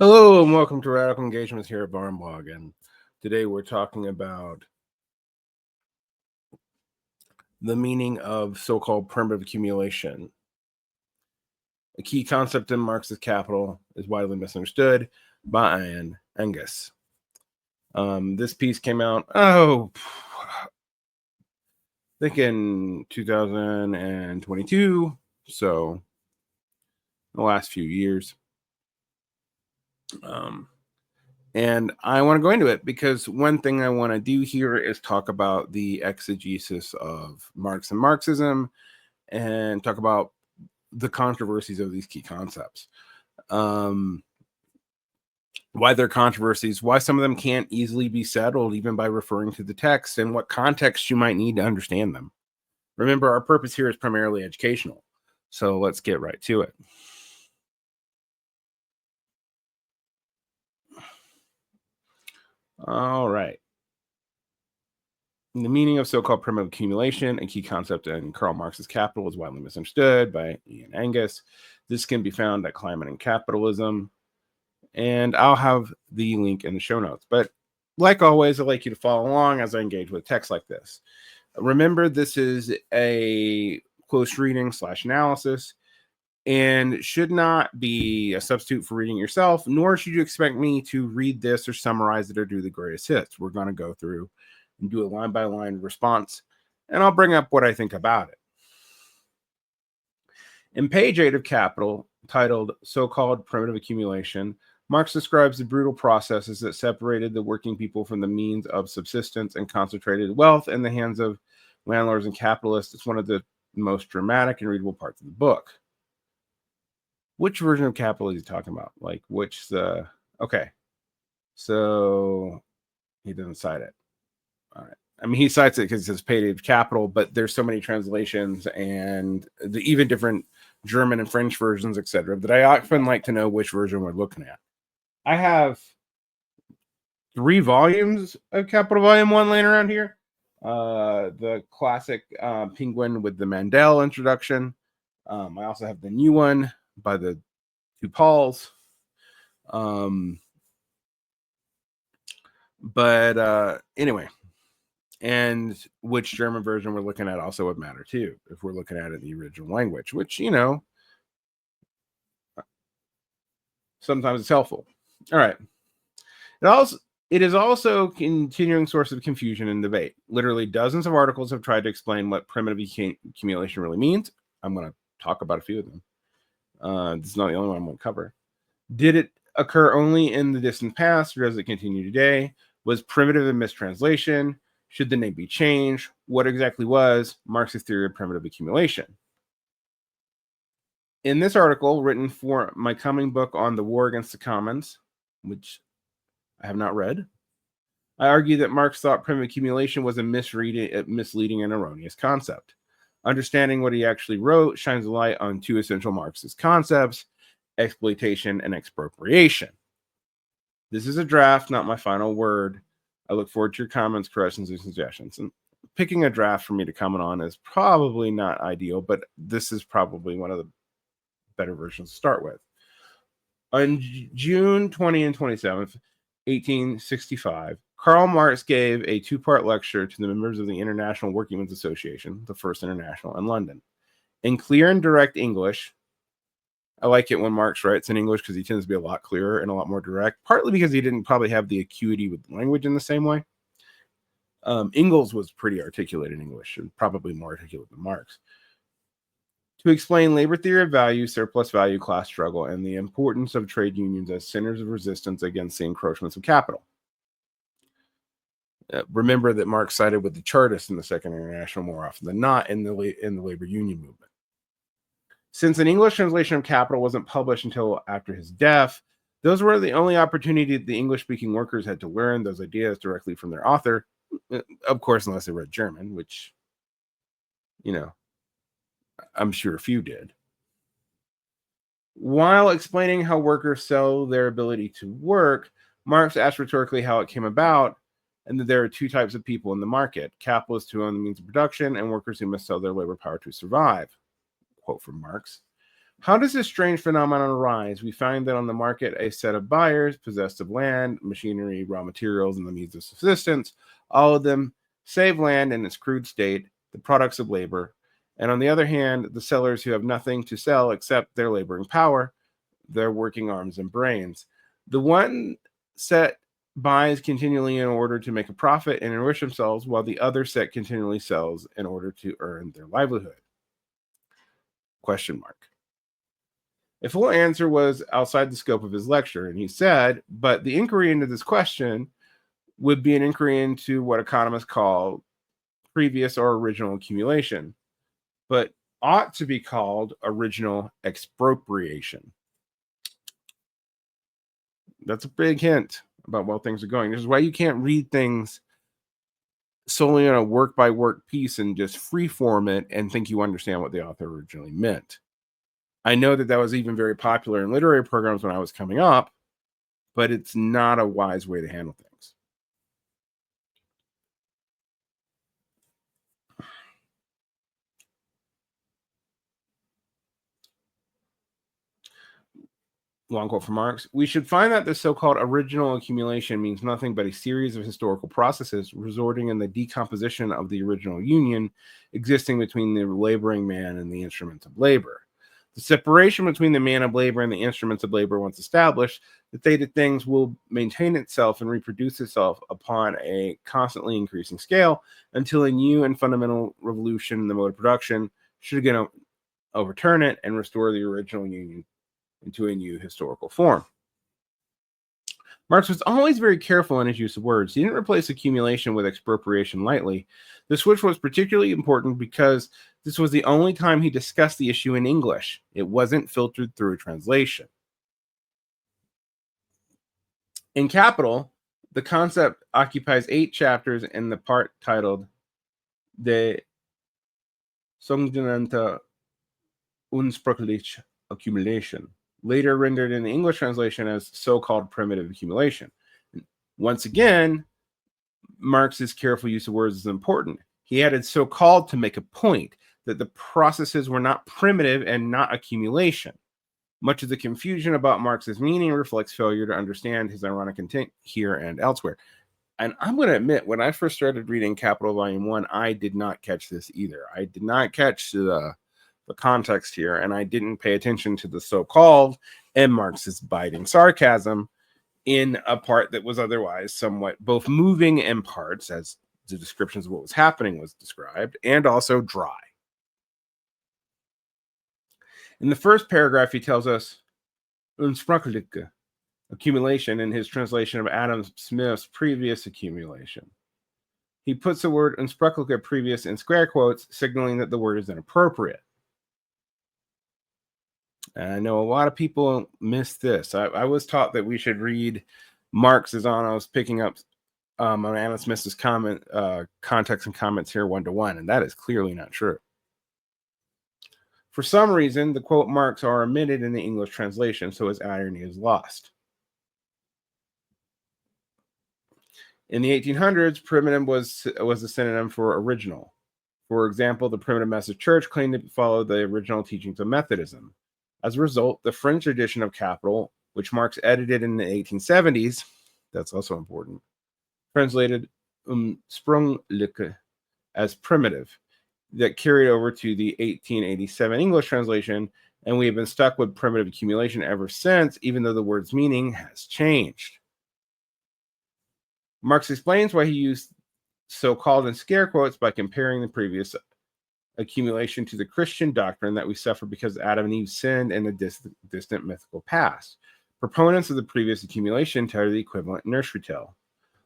Hello and welcome to Radical Engagements here at Varn Blog, and today we're talking about the meaning of so-called primitive accumulation. A key concept in Marx's Capital is widely misunderstood by Ian Angus. This piece came out, I think in 2022, so the last few years. And I want to go into it because one thing I want to do here is talk about the exegesis of Marx and Marxism and talk about the controversies of these key concepts. Why they're controversies, why some of them can't easily be settled even by referring to the text, and what context you might need to understand them. Remember, our purpose here is primarily educational. So let's get right to it. All right. The meaning of so-called primitive accumulation, a key concept in Karl Marx's Capital, is widely misunderstood by Ian Angus. This can be found at Climate and Capitalism, and I'll have the link in the show notes. But like always, I'd like you to follow along as I engage with text like this. Remember, this is a close reading / analysis, and should not be a substitute for reading yourself, nor should you expect me to read this or summarize it or do the greatest hits. We're going to go through and do a line-by-line response, and I'll bring up what I think about it. In page 8 of Capital, titled So-Called Primitive Accumulation, Marx describes the brutal processes that separated the working people from the means of subsistence and concentrated wealth in the hands of landlords and capitalists. It's one of the most dramatic and readable parts of the book. Which version of Capital is he talking about? Like, okay. So he doesn't cite it. All right. I mean, he cites it because it says page of Capital, but there's so many translations and even different German and French versions, etc., that I often like to know which version we're looking at. I have 3 volumes of Capital Volume 1 laying around here. The classic Penguin with the Mandel introduction. I also have the new one by the 2 Pauls. Anyway, and which German version we're looking at also would matter too, if we're looking at it in the original language, which, sometimes it's helpful. All right. It is also a continuing source of confusion and debate. Literally dozens of articles have tried to explain what primitive accumulation really means. I'm going to talk about a few of them. This is not the only one I'm going to cover. Did it occur only in the distant past, or does it continue today? Was primitive a mistranslation? Should the name be changed? What exactly was Marx's theory of primitive accumulation? In this article, written for my coming book on the war against the commons, which I have not read, I argue that Marx thought primitive accumulation was a misleading and erroneous concept. Understanding what he actually wrote shines a light on 2 essential Marxist concepts: exploitation and expropriation. This is a draft, not my final word. I look forward to your comments, corrections, and suggestions. And picking a draft for me to comment on is probably not ideal, but this is probably one of the better versions to start with. On June 20 and 27th, 1865, Karl Marx gave a 2-part lecture to the members of the International Workingmen's Association, the First International, in London. In clear and direct English, I like it when Marx writes in English because he tends to be a lot clearer and a lot more direct, partly because he didn't probably have the acuity with language in the same way. Engels was pretty articulate in English, and probably more articulate than Marx. To explain labor theory of value, surplus value, class struggle, and the importance of trade unions as centers of resistance against the encroachments of capital. Remember that Marx sided with the Chartists in the Second International more often than not in the labor union movement. Since an English translation of Capital wasn't published until after his death, those were the only opportunity the English-speaking workers had to learn those ideas directly from their author, of course, unless they read German, which, I'm sure a few did. While explaining how workers sell their ability to work, Marx asked rhetorically how it came about, and that there are 2 types of people in the market: capitalists who own the means of production and workers who must sell their labor power to survive. Quote from Marx. How does this strange phenomenon arise? We find that on the market, a set of buyers possessed of land, machinery, raw materials, and the means of subsistence, all of them save land in its crude state, the products of labor. And on the other hand, the sellers who have nothing to sell except their laboring power, their working arms and brains. The one set buys continually in order to make a profit and enrich themselves, while the other set continually sells in order to earn their livelihood. Question mark. A full answer was outside the scope of his lecture, and he said, but the inquiry into this question would be an inquiry into what economists call previous or original accumulation, but ought to be called original expropriation. That's a big hint about how things are going. This is why you can't read things solely on a work by work piece and just freeform it and think you understand what the author originally meant. I know that was even very popular in literary programs when I was coming up, but it's not a wise way to handle things. Long quote from Marx. We should find that the so-called original accumulation means nothing but a series of historical processes resulting in the decomposition of the original union existing between the laboring man and the instruments of labor. The separation between the man of labor and the instruments of labor, once established, the state of things will maintain itself and reproduce itself upon a constantly increasing scale until a new and fundamental revolution in the mode of production should again overturn it and restore the original union into a new historical form. Marx was always very careful in his use of words. He didn't replace accumulation with expropriation lightly. The switch was particularly important because this was the only time he discussed the issue in English. It wasn't filtered through a translation. In Capital, the concept occupies 8 chapters in the part titled De sogenannte ursprüngliche Accumulation, later rendered in the English translation as so-called primitive accumulation. Once again, Marx's careful use of words is important. He added so-called to make a point that the processes were not primitive and not accumulation. Much of the confusion about Marx's meaning reflects failure to understand his ironic intent here and elsewhere. And I'm going to admit, when I first started reading Capital Volume 1, I did not catch this either. I did not catch the context here, and I didn't pay attention to the so-called and Marx's biting sarcasm in a part that was otherwise somewhat both moving in parts, as the descriptions of what was happening was described, and also dry. In the first paragraph, he tells us ursprüngliche accumulation in his translation of Adam Smith's previous accumulation. He puts the word ursprüngliche previous in square quotes, signaling that the word is inappropriate. And I know a lot of people miss this. I was taught that we should read Marx as on. I was picking up on Adam Smith's context and comments here 1-to-1, and that is clearly not true. For some reason, the quote marks are omitted in the English translation, so his irony is lost. In the 1800s, primitive was a synonym for original. For example, the Primitive Methodist Church claimed to follow the original teachings of Methodism. As a result, the French edition of Capital, which Marx edited in the 1870s, that's also important, translated ursprüngliche as primitive, that carried over to the 1887 English translation, and we have been stuck with primitive accumulation ever since, even though the word's meaning has changed. Marx explains why he used so-called in scare quotes by comparing the previous accumulation to the Christian doctrine that we suffer because Adam and Eve sinned in the distant mythical past. Proponents of the previous accumulation tell the equivalent nursery tale.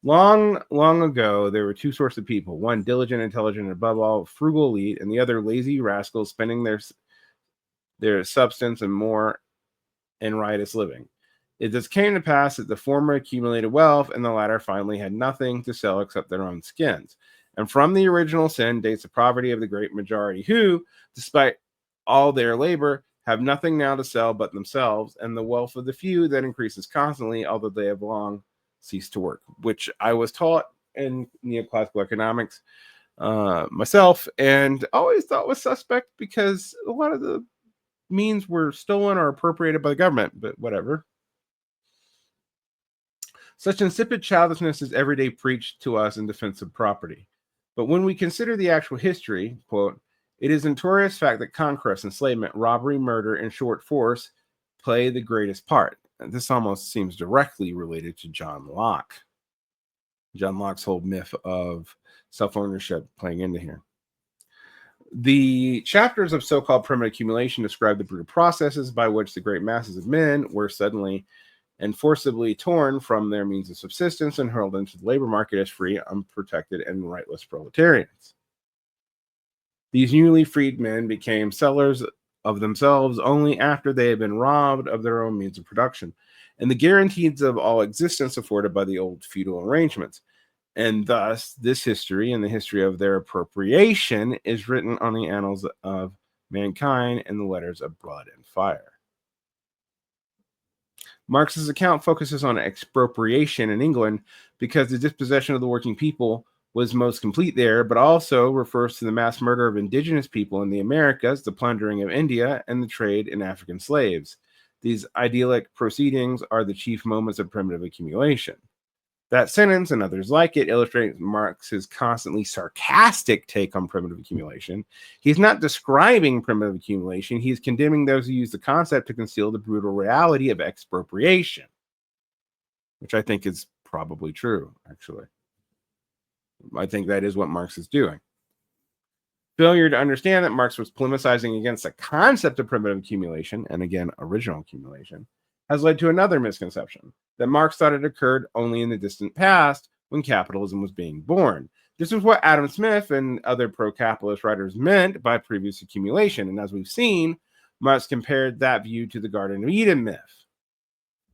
Long, long ago, there were 2 sorts of people: one diligent, intelligent, and above all, frugal elite, and the other lazy rascals spending their substance and more in riotous living. It thus came to pass that the former accumulated wealth, and the latter finally had nothing to sell except their own skins. And from the original sin dates the poverty of the great majority who, despite all their labor, have nothing now to sell but themselves, and the wealth of the few that increases constantly, although they have long ceased to work, which I was taught in neoclassical economics myself, and always thought was suspect because a lot of the means were stolen or appropriated by the government, but whatever. Such insipid childishness is every day preached to us in defense of property. But when we consider the actual history, quote, it is a notorious fact that conquest, enslavement, robbery, murder, and short force play the greatest part. And this almost seems directly related to John Locke. John Locke's whole myth of self-ownership playing into here. The chapters of so-called primitive accumulation describe the brutal processes by which the great masses of men were suddenly and forcibly torn from their means of subsistence and hurled into the labor market as free, unprotected, and rightless proletarians. These newly freed men became sellers of themselves only after they had been robbed of their own means of production and the guarantees of all existence afforded by the old feudal arrangements. And thus, this history and the history of their appropriation is written on the annals of mankind in the letters of blood and fire. Marx's account focuses on expropriation in England because the dispossession of the working people was most complete there, but also refers to the mass murder of indigenous people in the Americas, the plundering of India, and the trade in African slaves. These idyllic proceedings are the chief moments of primitive accumulation. That sentence and others like it illustrate Marx's constantly sarcastic take on primitive accumulation. He's not describing primitive accumulation. He's condemning those who use the concept to conceal the brutal reality of expropriation, which I think is probably true, actually. I think that is what Marx is doing. Failure to understand that Marx was polemicizing against the concept of primitive accumulation, and again, original accumulation, has led to another misconception, that Marx thought it occurred only in the distant past when capitalism was being born. This is what Adam Smith and other pro-capitalist writers meant by previous accumulation, and as we've seen, Marx compared that view to the Garden of Eden myth.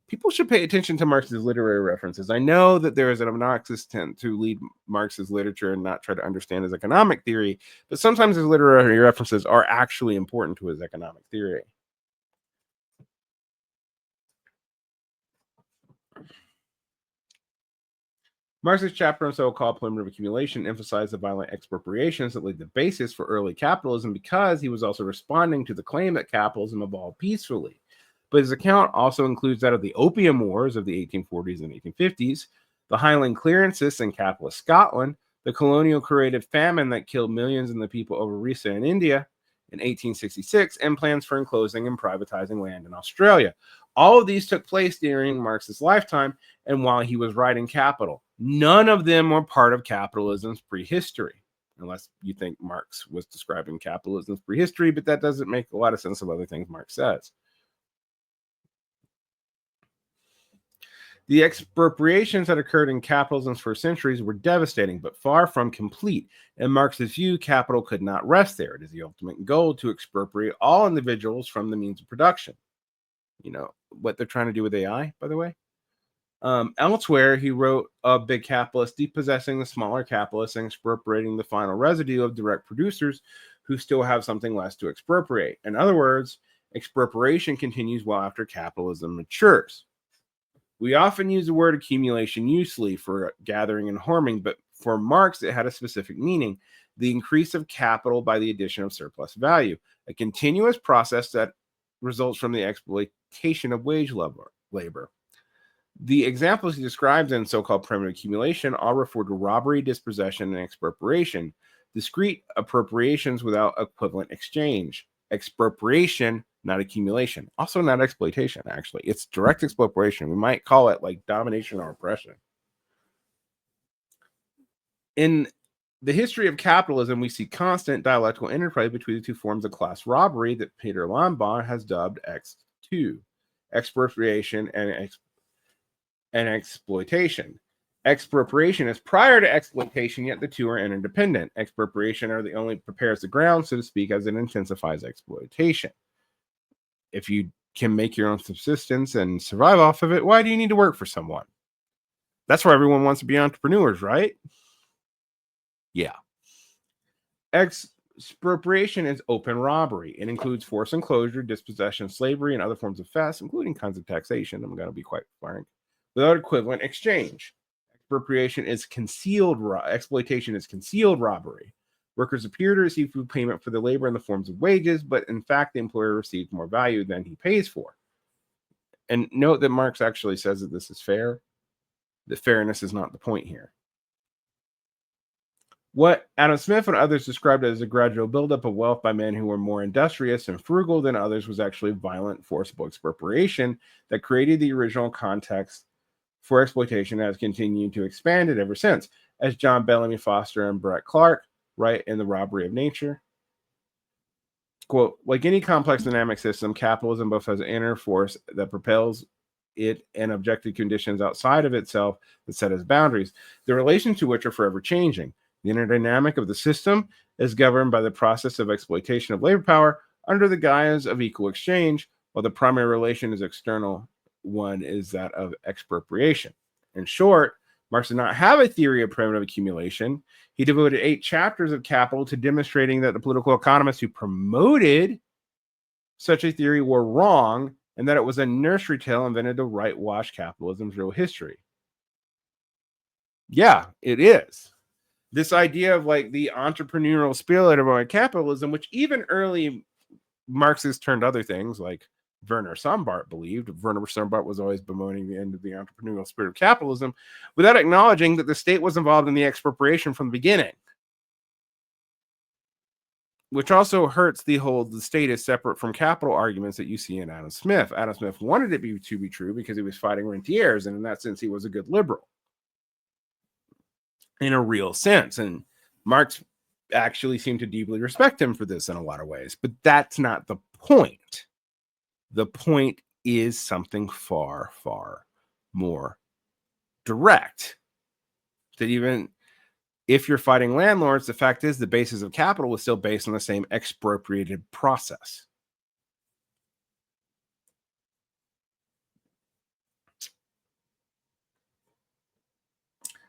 People should pay attention to Marx's literary references. I know that there is an obnoxious tend to lead Marx's literature and not try to understand his economic theory, but sometimes his literary references are actually important to his economic theory. Marx's chapter on so-called primitive accumulation emphasized the violent expropriations that laid the basis for early capitalism because he was also responding to the claim that capitalism evolved peacefully. But his account also includes that of the Opium Wars of the 1840s and 1850s, the Highland clearances in capitalist Scotland, the colonial creative famine that killed millions of the people of Orissa in India in 1866, and plans for enclosing and privatizing land in Australia. All of these took place during Marx's lifetime and while he was writing Capital. None of them were part of capitalism's prehistory, unless you think Marx was describing capitalism's prehistory, but that doesn't make a lot of sense of other things Marx says. The expropriations that occurred in capitalism's first centuries were devastating, but far from complete. In Marx's view, capital could not rest there. It is the ultimate goal to expropriate all individuals from the means of production. You know, what they're trying to do with AI, by the way. Elsewhere, he wrote of big capitalists depossessing the smaller capitalists and expropriating the final residue of direct producers who still have something less to expropriate. In other words, expropriation continues well after capitalism matures. We often use the word accumulation loosely for gathering and harming, but for Marx, it had a specific meaning: the increase of capital by the addition of surplus value, a continuous process that results from the exploitation of wage labor. The examples he describes in so-called primitive accumulation all refer to robbery, dispossession, and expropriation, discrete appropriations without equivalent exchange. Expropriation, not accumulation. Also not exploitation, actually. It's direct expropriation. We might call it like domination or oppression. In the history of capitalism, we see constant dialectical interplay between the two forms of class robbery that Peter Lambaugh has dubbed X2, expropriation and exploitation. Expropriation is prior to exploitation, yet the two are interdependent. Expropriation only prepares the ground, so to speak, as it intensifies exploitation. If you can make your own subsistence and survive off of it, why do you need to work for someone? That's why everyone wants to be entrepreneurs, right? Yeah. Expropriation is open robbery. It includes forced enclosure, dispossession, slavery, and other forms of theft, including kinds of taxation. I'm going to be quite frank. Without equivalent exchange. Exploitation is concealed robbery. Workers appear to receive food payment for their labor in the forms of wages, but in fact, the employer receives more value than he pays for. And note that Marx actually says that this is fair. The fairness is not the point here. What Adam Smith and others described as a gradual buildup of wealth by men who were more industrious and frugal than others was actually violent, forcible expropriation that created the original context for exploitation and has continued to expand it ever since. As John Bellamy Foster and Brett Clark write in The Robbery of Nature, quote, like any complex dynamic system, capitalism both has an inner force that propels it and objective conditions outside of itself that set its boundaries, the relations to which are forever changing. The inner dynamic of the system is governed by the process of exploitation of labor power under the guise of equal exchange, while the primary relation is external. One is that of expropriation. In short, Marx did not have a theory of primitive accumulation. He devoted 8 chapters of Capital to demonstrating that the political economists who promoted such a theory were wrong and that it was a nursery tale invented to whitewash capitalism's real history. Yeah, it is. This idea of like the entrepreneurial spirit of capitalism, which even early Marxists turned other things like Werner Sombart believed. Werner Sombart was always bemoaning the end of the entrepreneurial spirit of capitalism without acknowledging that the state was involved in the expropriation from the beginning, which also hurts the state is separate from capital arguments that you see in Adam Smith. Adam Smith wanted it to be true because he was fighting rentiers, and in that sense, he was a good liberal in a real sense. And Marx actually seemed to deeply respect him for this in a lot of ways, but that's not the point. The point is something far, far more direct. That even if you're fighting landlords, the fact is the basis of capital is still based on the same expropriated process.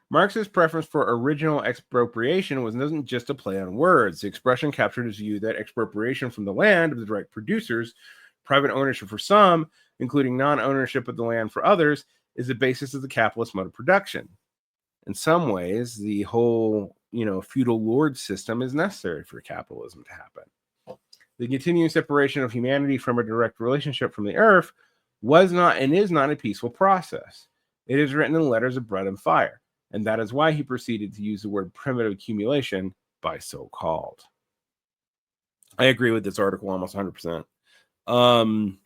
Marx's preference for original expropriation wasn't just a play on words. The expression captured his view that expropriation from the land of the direct producers, private ownership for some, including non-ownership of the land for others, is the basis of the capitalist mode of production. In some ways, the whole, feudal lord system is necessary for capitalism to happen. The continuing separation of humanity from a direct relationship from the earth was not and is not a peaceful process. It is written in letters of bread and fire, and that is why he proceeded to use the word primitive accumulation by so-called. I agree with this article almost 100%. And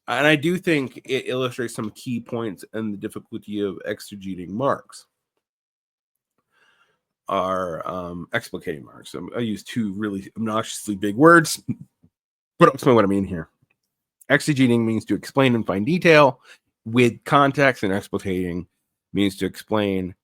I do think it illustrates some key points in the difficulty of exegeting Marx, or explicating Marx. I use 2 really obnoxiously big words, but I'll explain what I mean here. Exegeting means to explain in fine detail with context, and explicating means to explain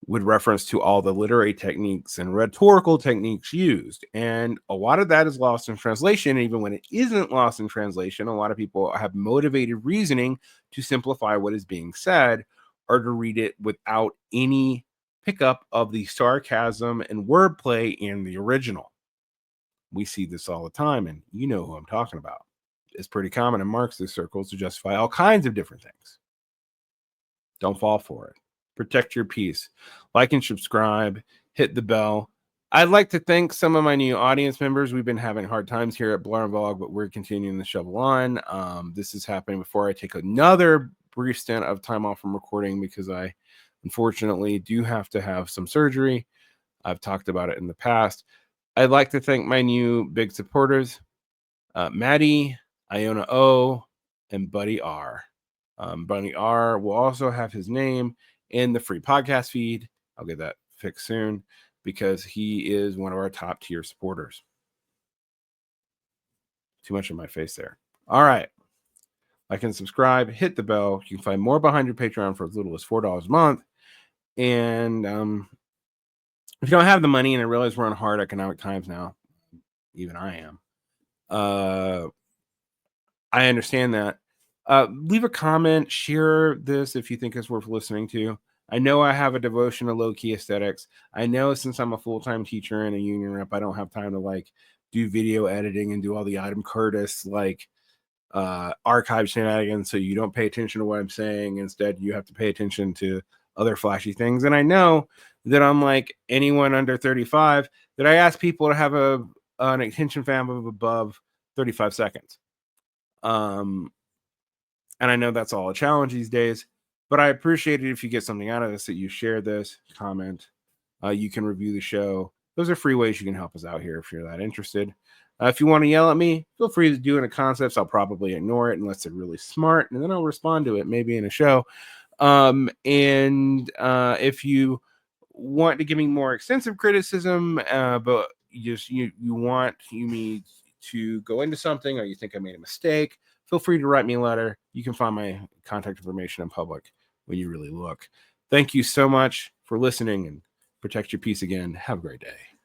with reference to all the literary techniques and rhetorical techniques used. And a lot of that is lost in translation. And even when it isn't lost in translation, a lot of people have motivated reasoning to simplify what is being said or to read it without any pickup of the sarcasm and wordplay in the original. We see this all the time, and you know who I'm talking about. It's pretty common in Marxist circles to justify all kinds of different things. Don't fall for it. Protect your peace. Like and subscribe. Hit the bell. I'd like to thank some of my new audience members. We've been having hard times here at Blur and Vlog, but we're continuing to shovel on. This is happening before I take another brief stint of time off from recording because I unfortunately do have to have some surgery. I've talked about it in the past. I'd like to thank my new big supporters, Maddie, Iona O, and Buddy R. Buddy R will also have his name in the free podcast feed. I'll get that fixed soon because he is one of our top tier supporters. Too much in my face there. All right. Like and subscribe, hit the bell. You can find more behind your Patreon for as little as $4 a month. And if you don't have the money, and I realize we're in hard economic times now, even I am, I understand that. Leave a comment, share this if you think it's worth listening to. I know I have a devotion to low-key aesthetics. I know since I'm a full-time teacher and a union rep, I don't have time to do video editing and do all the Adam Curtis archive shenanigans, so you don't pay attention to what I'm saying. Instead, you have to pay attention to other flashy things. And I know that unlike anyone under 35, that I ask people to have an attention span of above 35 seconds. And I know that's all a challenge these days, but I appreciate it if you get something out of this, that you share this, comment, you can review the show. Those are free ways you can help us out here if you're that interested. If you want to yell at me, feel free to do it in concepts. I'll probably ignore it unless they're really smart, and then I'll respond to it maybe in a show. If you want to give me more extensive criticism, but you want me to go into something, or you think I made a mistake, feel free to write me a letter. You can find my contact information in public when you really look. Thank you so much for listening, and protect your peace again. Have a great day.